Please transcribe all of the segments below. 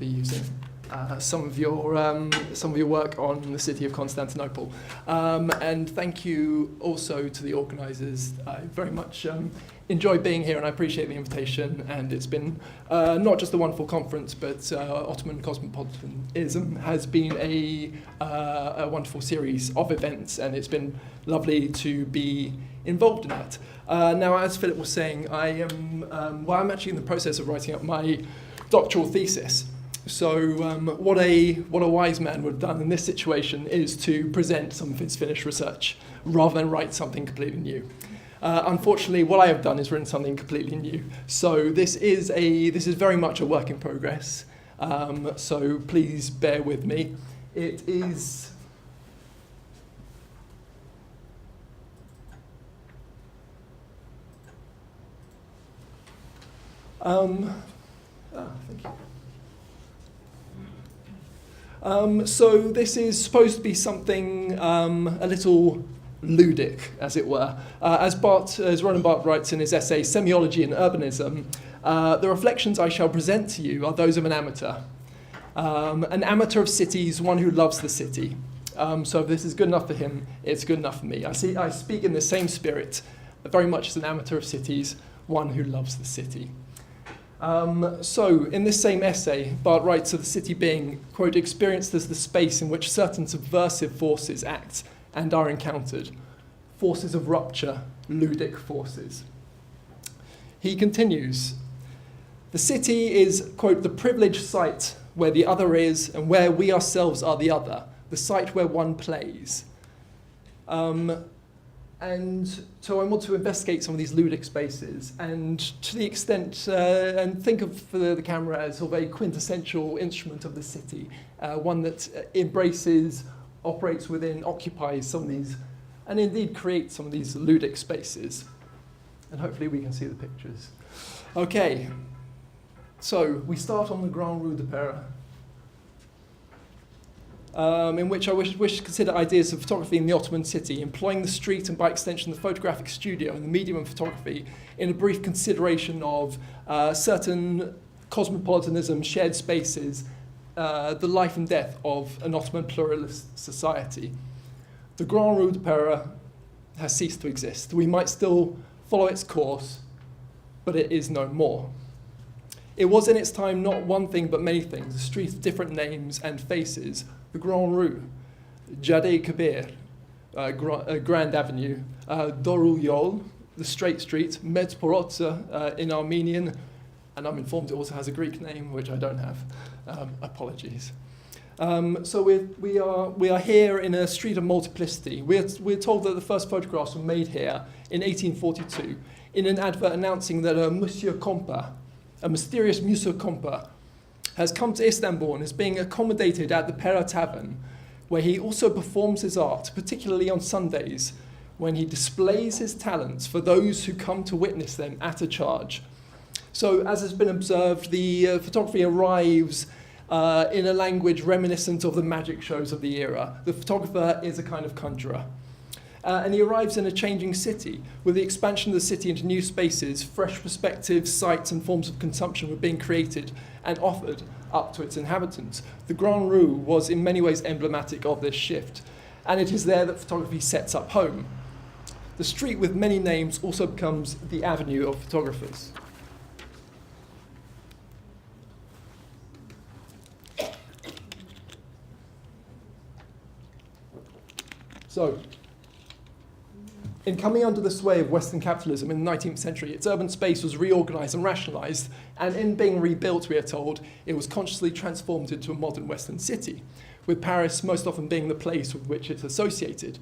be using some of your work on the city of Constantinople, and thank you also to the organisers. I very much enjoy being here, and I appreciate the invitation. And it's been not just a wonderful conference, but Ottoman Cosmopolitanism has been a wonderful series of events, and it's been lovely to be involved in that. Now, as Philip was saying, I'm actually in the process of writing up my doctoral thesis. So what a wise man would have done in this situation is to present some of his finished research rather than write something completely new. Unfortunately, what I have done is written something completely new. So this is very much a work in progress. So please bear with me. It is. Thank you. So this is supposed to be something a little ludic, as it were. As Roland Barthes writes in his essay, Semiology and Urbanism, the reflections I shall present to you are those of an amateur of cities, one who loves the city. So if this is good enough for him, it's good enough for me. I speak in the same spirit, very much as an amateur of cities, one who loves the city. So, in this same essay, Barthes writes of the city being, quote, experienced as the space in which certain subversive forces act and are encountered. Forces of rupture, ludic forces. He continues, the city is, quote, the privileged site where the other is and where we ourselves are the other, the site where one plays. And so I want to investigate some of these ludic spaces, and to the extent, and think of the camera as sort of a quintessential instrument of the city, one that embraces, operates within, occupies some of these, and indeed creates some of these ludic spaces. And hopefully we can see the pictures. Okay, so we start on the Grand Rue de Paris, in which I wish to consider ideas of photography in the Ottoman city, employing the street and by extension the photographic studio and the medium of photography in a brief consideration of certain cosmopolitanism, shared spaces, the life and death of an Ottoman pluralist society. The Grand Rue de Paris has ceased to exist. We might still follow its course, but it is no more. It was in its time not one thing but many things, a street of different names and faces, the Grand Rue, Jadeh Kabir, Grand Avenue, Dorul Yol, the Straight Street, Medporotza in Armenian, and I'm informed it also has a Greek name, which I don't have. Apologies. So we are here in a street of multiplicity. We're told that the first photographs were made here in 1842 in an advert announcing that a mysterious Monsieur Compa, has come to Istanbul and is being accommodated at the Pera Tavern, where he also performs his art, particularly on Sundays, when he displays his talents for those who come to witness them at a charge. So, as has been observed, the photography arrives in a language reminiscent of the magic shows of the era. The photographer is a kind of conjurer. And he arrives in a changing city. With the expansion of the city into new spaces, fresh perspectives, sites and forms of consumption were being created and offered up to its inhabitants. The Grand Rue was in many ways emblematic of this shift, and it is there that photography sets up home. The street with many names also becomes the avenue of photographers. So, in coming under the sway of Western capitalism in the 19th century, its urban space was reorganized and rationalized, and in being rebuilt, we are told, it was consciously transformed into a modern Western city, with Paris most often being the place with which it's associated.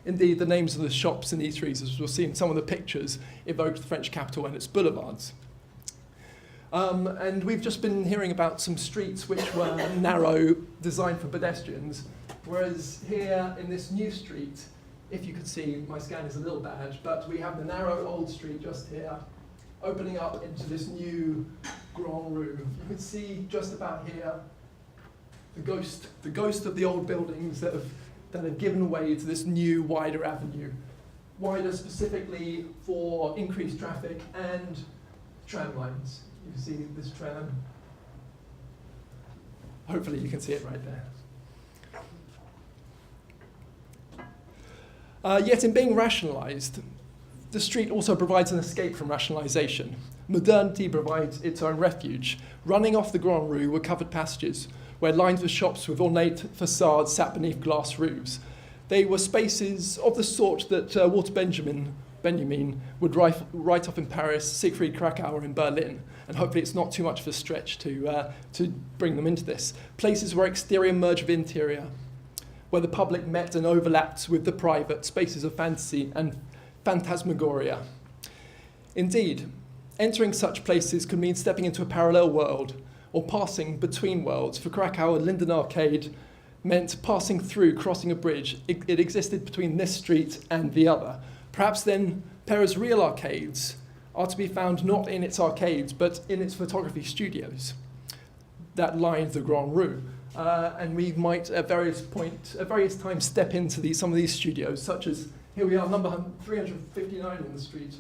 Indeed, the names of the shops and eateries, as we'll see in some of the pictures, evoke the French capital and its boulevards. And we've just been hearing about some streets which were narrow, designed for pedestrians, whereas here in this new street, if you could see, my scan is a little bad, but we have the narrow old street just here, opening up into this new Grand Rue. You can see just about here the ghost of the old buildings that have given way to this new, wider avenue. Wider specifically for increased traffic and tram lines. You can see this tram Hopefully you can see it right there. Yet in being rationalised, the street also provides an escape from rationalisation. Modernity provides its own refuge. Running off the Grand Rue were covered passages, where lines of shops with ornate facades sat beneath glass roofs. They were spaces of the sort that Walter Benjamin would write off in Paris, Siegfried Kracauer in Berlin, and hopefully it's not too much of a stretch to bring them into this. Places where exterior merged with interior, where the public met and overlapped with the private, spaces of fantasy and phantasmagoria. Indeed, entering such places could mean stepping into a parallel world or passing between worlds. For Kracauer, Linden Arcade meant passing through, crossing a bridge. It existed between this street and the other. Perhaps then Pera's real arcades are to be found not in its arcades, but in its photography studios that lined the Grand Rue. And we might at various times step into some of these studios, such as, here we are, number 359 in the street,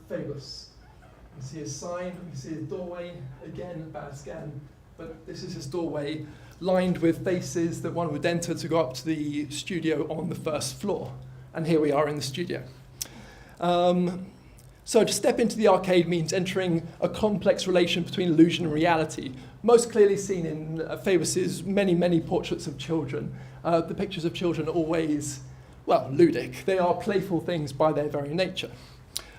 Phoebus. You can see his sign, you can see his doorway, again, a bad scan, but this is his doorway, lined with faces that one would enter to go up to the studio on the first floor. And here we are in the studio. So to step into the arcade means entering a complex relation between illusion and reality, most clearly seen in Phoebus's many, many portraits of children. The pictures of children are always, well, ludic. They are playful things by their very nature.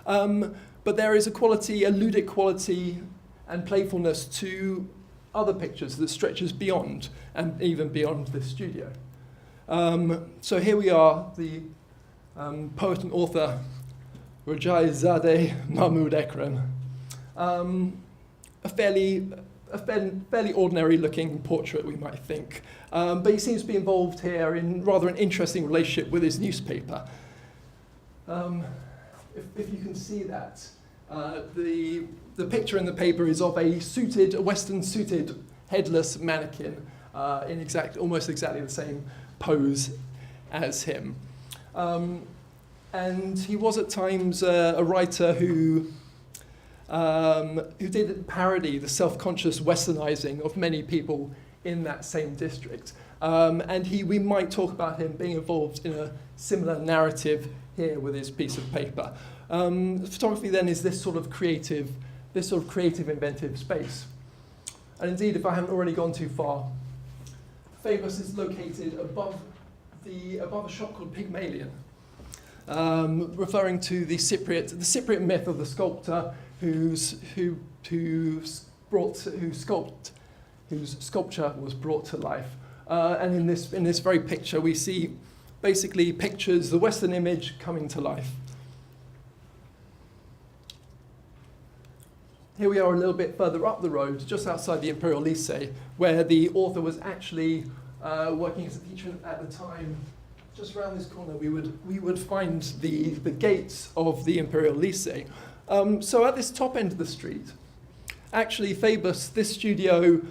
But there is a ludic quality and playfulness to other pictures that stretches beyond, and even beyond the studio. So here we are, the poet and author Rajaizadeh Mahmoud Ekrem. A fairly ordinary-looking portrait, we might think, but he seems to be involved here in rather an interesting relationship with his newspaper. If you can see that, the picture in the paper is of a Western-suited, headless mannequin in almost exactly the same pose as him. And he was at times a writer who did parody the self-conscious westernizing of many people in that same district. And we might talk about him being involved in a similar narrative here with his piece of paper. Photography then is this sort of creative, inventive space. And indeed, if I haven't already gone too far, Phoebus is located above a shop called Pygmalion, referring to the Cypriot myth of the sculptor whose sculpture was brought to life. And in this very picture, we see basically pictures, the Western image coming to life. Here we are a little bit further up the road, just outside the Imperial Lycée, where the author was actually working as a teacher at the time. Just around this corner, we would find the gates of the Imperial Lycée. So at this top end of the street, actually Phoebus, this studio,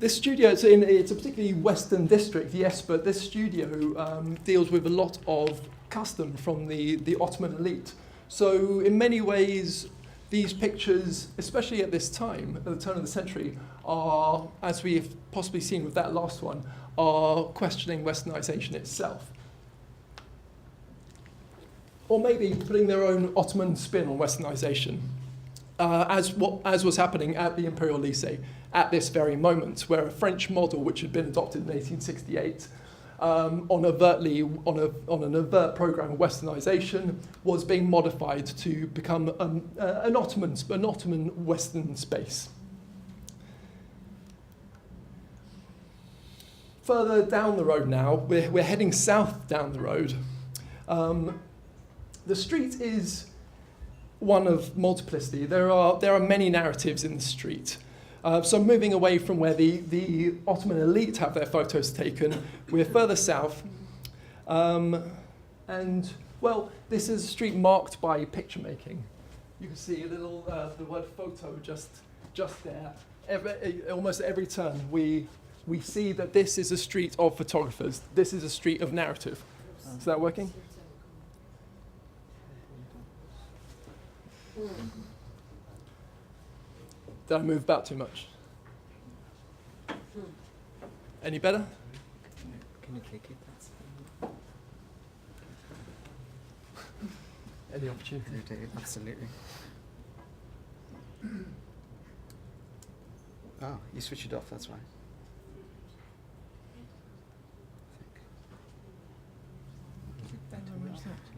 it's a particularly Western district, yes, but this studio deals with a lot of custom from the Ottoman elite. So in many ways, these pictures, especially at this time, at the turn of the century, are, as we have possibly seen with that last one, are questioning Westernization itself. Or maybe putting their own Ottoman spin on Westernization, as was happening at the Imperial Lycée at this very moment, where a French model, which had been adopted in 1868, on an overt program of Westernization, was being modified to become an Ottoman Western space. Further down the road now, we're heading south down the road. The street is one of multiplicity. There are many narratives in the street. So moving away from where the Ottoman elite have their photos taken, we're further south. And, well, this is a street marked by picture making. You can see a little, the word photo just there. Almost every turn, we see that this is a street of photographers. This is a street of narrative. Is that working? Did I move about too much? Any better? Can you click it? Any opportunity? Absolutely. Oh, you switch it off, that's why.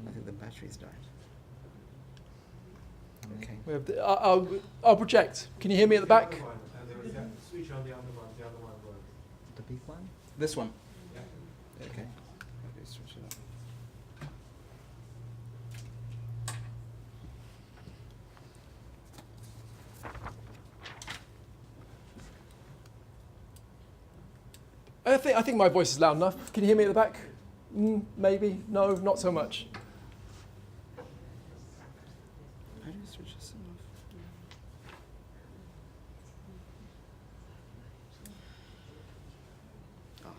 I think the battery's died. Okay. We have I'll project. Can you hear me at the back? Switch on the other one. The other one works. The big one? This one? Yeah. Okay. Okay, switch it off. I think my voice is loud enough. Can you hear me at the back? Maybe. No, not so much. How do you switch this off?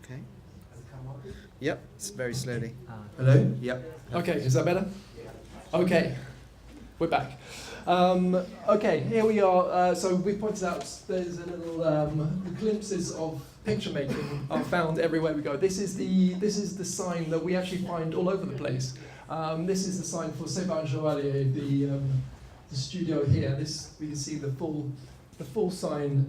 Okay. Yep, it's very slowly. Hello? Yep. Okay, is that better? Okay, we're back. Okay, here we are. So we pointed out there's a little glimpses of picture making are found everywhere we go. This is the sign that we actually find all over the place. This is the sign for Sébarin Joaillier, the studio here. We can see the full sign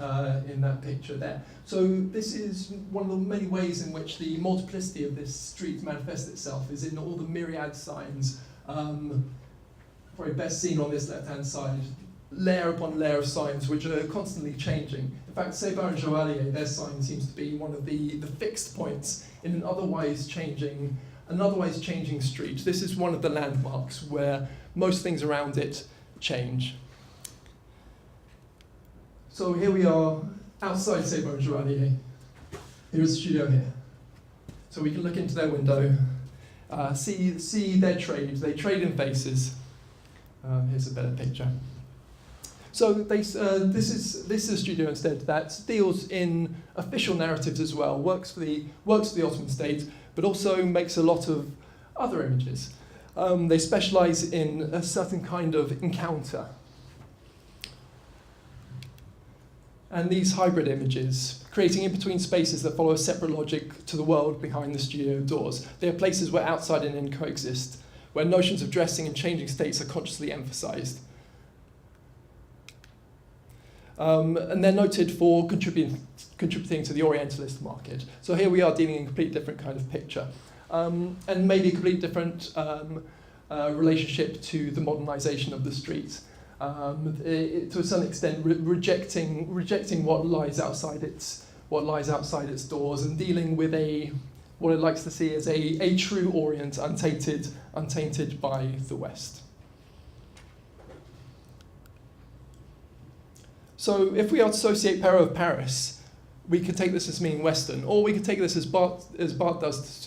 in that picture there. So this is one of the many ways in which the multiplicity of this street manifests itself, is in all the myriad signs, probably best seen on this left-hand side, layer upon layer of signs which are constantly changing. In fact, Sébarin Joaillier, their sign seems to be one of the fixed points in an otherwise changing street. This is one of the landmarks where most things around it change. So here we are outside Sébarin Joaillier. Here's the studio here. So we can look into their window, see their trade. They trade in faces. Here's a better picture. So this is a studio instead that deals in official narratives as well, works for the Ottoman state, but also makes a lot of other images. They specialise in a certain kind of encounter. And these hybrid images, creating in-between spaces that follow a separate logic to the world behind the studio doors. They are places where outside and in coexist, where notions of dressing and changing states are consciously emphasised. And they're noted for contributing to the Orientalist market. So here we are dealing in a completely different kind of picture. And maybe a completely different relationship to the modernisation of the street. To a certain extent, rejecting what lies outside its doors, and dealing with what it likes to see as a true Orient, untainted by the West. So if we associate Perrault of Paris, we could take this as meaning Western, or we could take this as Barthes does.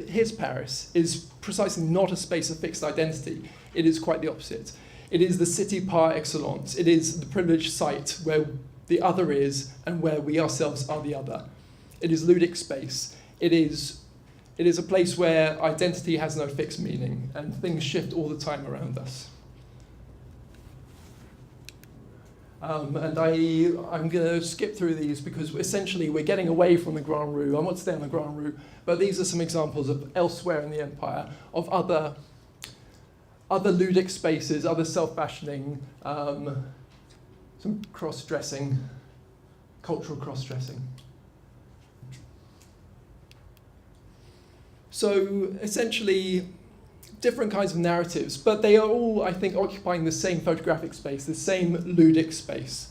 His Paris is precisely not a space of fixed identity. It is quite the opposite. It is the city par excellence. It is the privileged site where the other is and where we ourselves are the other. It is ludic space. It is a place where identity has no fixed meaning and things shift all the time around us. And I'm going to skip through these because essentially we're getting away from the Grand Rue. I want to stay on the Grand Rue, but these are some examples of elsewhere in the empire of other ludic spaces, other self-fashioning, some cross-dressing, cultural cross-dressing. So essentially, different kinds of narratives, but they are all, I think, occupying the same photographic space, the same ludic space,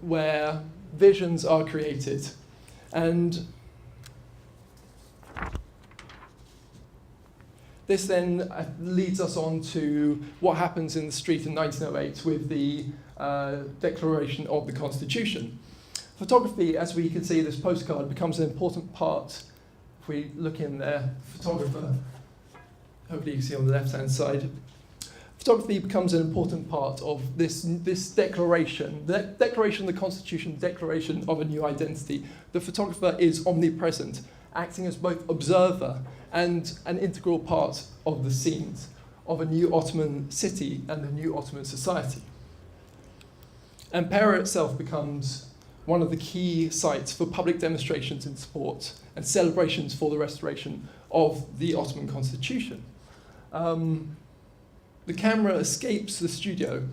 where visions are created. And this then leads us on to what happens in the street in 1908 with the Declaration of the Constitution. Photography, as we can see this postcard, becomes an important part. If we look in there, photographer, hopefully you can see on the left-hand side, photography becomes an important part of this declaration, the Declaration of the Constitution, declaration of a new identity. The photographer is omnipresent, acting as both observer and an integral part of the scenes of a new Ottoman city and a new Ottoman society. And Perrault itself becomes one of the key sites for public demonstrations in support and celebrations for the restoration of the Ottoman constitution. The camera escapes the studio.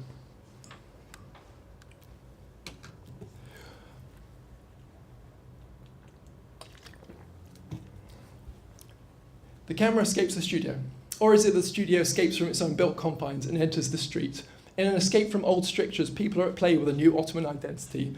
The camera escapes the studio. Or is it the studio escapes from its own built confines and enters the street? In an escape from old strictures, people are at play with a new Ottoman identity.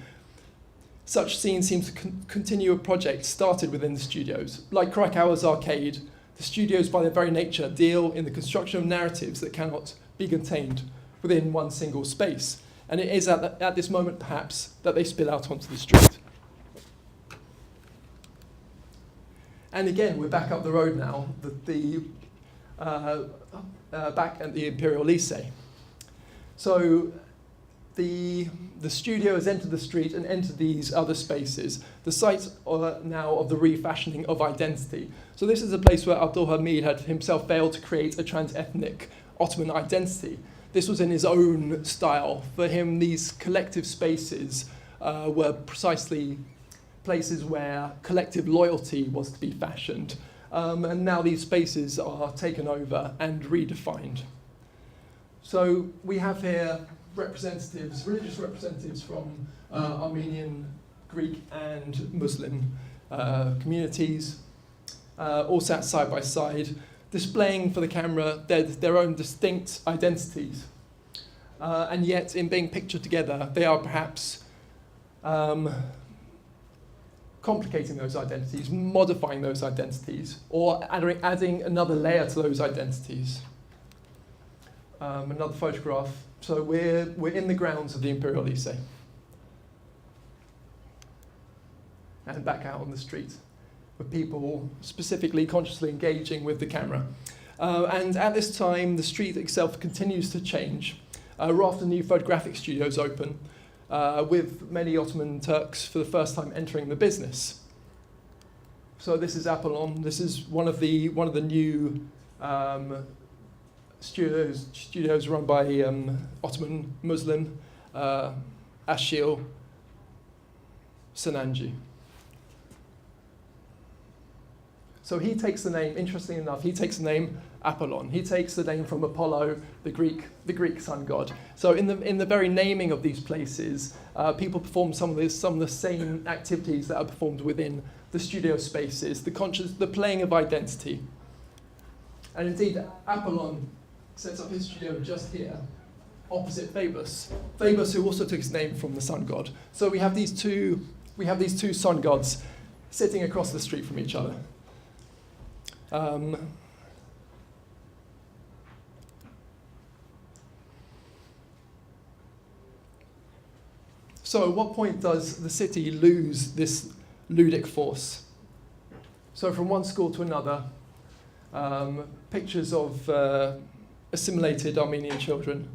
Such scenes seem to continue a project started within the studios. Like Krakauer's Arcade, the studios by their very nature deal in the construction of narratives that cannot be contained within one single space. And it is at this moment, perhaps, that they spill out onto the street. And again, we're back up the road now, back at the Imperial Lycée. So the studio has entered the street and entered these other spaces, the site now of the refashioning of identity. So this is a place where Abdülhamid had himself failed to create a trans-ethnic Ottoman identity. This was in his own style. For him, these collective spaces were precisely places where collective loyalty was to be fashioned. And now these spaces are taken over and redefined. So we have here representatives, religious representatives from Armenian, Greek and Muslim communities, all sat side by side, displaying for the camera their own distinct identities. And yet, in being pictured together, they are perhaps complicating those identities, modifying those identities, or adding another layer to those identities. Another photograph. So we're in the grounds of the Imperial Lycée. And back out on the street, with people specifically consciously engaging with the camera. And at this time, the street itself continues to change. After new photographic studios open, with many Ottoman Turks for the first time entering the business. So this is Apollon. This is one of the new studios run by Ottoman Muslim Ashil Sananji. So he takes the name, interestingly enough, he takes the name Apollon. He takes the name from Apollo, the Greek sun god. So in the very naming of these places, people perform some of the same activities that are performed within the studio spaces, the playing of identity. And indeed, Apollon sets up his studio just here, opposite Phoebus. Phoebus, who also took his name from the sun god. So we have these two sun gods sitting across the street from each other. So at what point does the city lose this ludic force? So from one school to another, pictures of assimilated Armenian children.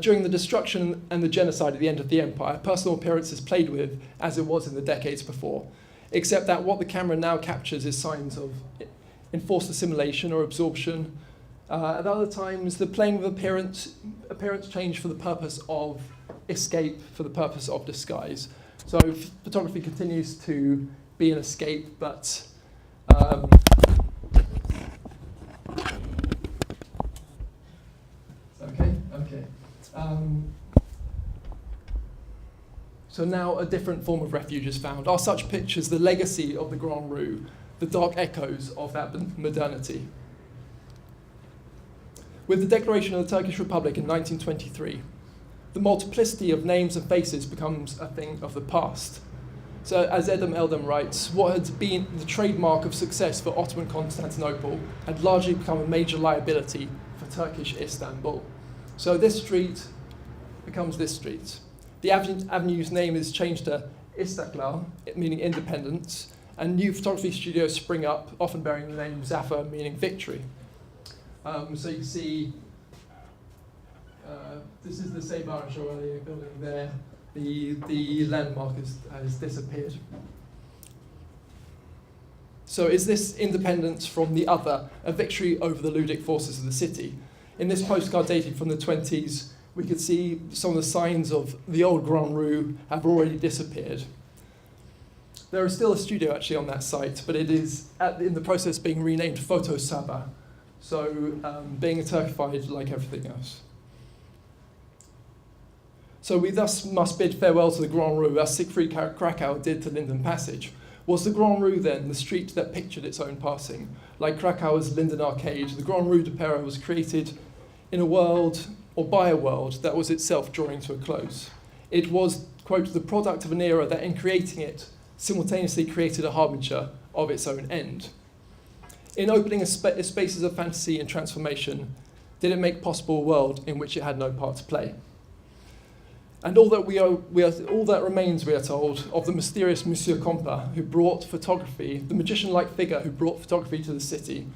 During the destruction and the genocide at the end of the empire, personal appearances played with as it was in the decades before, except that what the camera now captures is signs of enforced assimilation or absorption. At other times, the playing with appearance changed for the purpose of escape, for the purpose of disguise. So photography continues to be an escape, but okay. So now a different form of refuge is found. Are such pictures the legacy of the Grand Rue, the dark echoes of that modernity? With the declaration of the Turkish Republic in 1923, the multiplicity of names and faces becomes a thing of the past. So as Edem Eldem writes, what had been the trademark of success for Ottoman Constantinople had largely become a major liability for Turkish Istanbul. So this street becomes this street. The avenue's name is changed to Istiklal, meaning independence, and new photography studios spring up, often bearing the name Zafar, meaning victory. So you can see, this is the Seybar Şövalye building there. The landmark has disappeared. So is this independence from the other a victory over the ludic forces of the city? In this postcard dated from the 20s, we could see some of the signs of the old Grand Rue have already disappeared. There is still a studio actually on that site, but it is in the process of being renamed Photo Saba, so being Turkified like everything else. So we thus must bid farewell to the Grand Rue as Siegfried Krakow did to Linden Passage. Was the Grand Rue then the street that pictured its own passing? Like Krakau's Linden Arcade, the Grand Rue de Paris was created in a world, or by a world, that was itself drawing to a close. It was, quote, the product of an era that in creating it simultaneously created a harbinger of its own end. In opening spaces of fantasy and transformation, did it make possible a world in which it had no part to play? And all that remains, we are told, of the mysterious Monsieur Compa, who brought photography, the magician-like figure who brought photography to the city,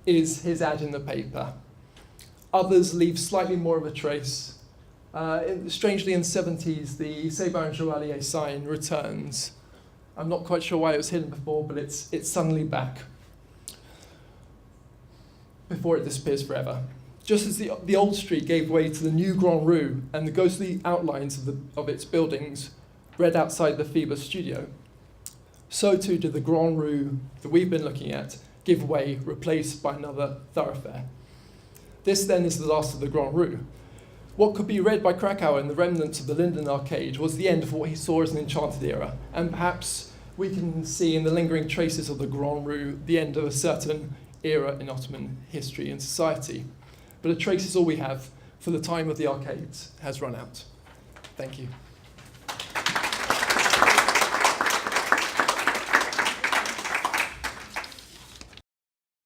is his ad in the paper. Others leave slightly more of a trace. Strangely, in the 70s, the Sebar and Joallier sign returns. I'm not quite sure why it was hidden before, but it's suddenly back before it disappears forever. Just as the old street gave way to the new Grand Rue and the ghostly outlines of its buildings read outside the Phoebus studio, so too did the Grand Rue that we've been looking at give way, replaced by another thoroughfare. This then is the last of the Grand Rue. What could be read by Krakow in the remnants of the Linden Arcade was the end of what he saw as an enchanted era, and perhaps we can see in the lingering traces of the Grand Rue the end of a certain era in Ottoman history and society. But a trace is all we have, for the time of the arcades has run out. Thank you.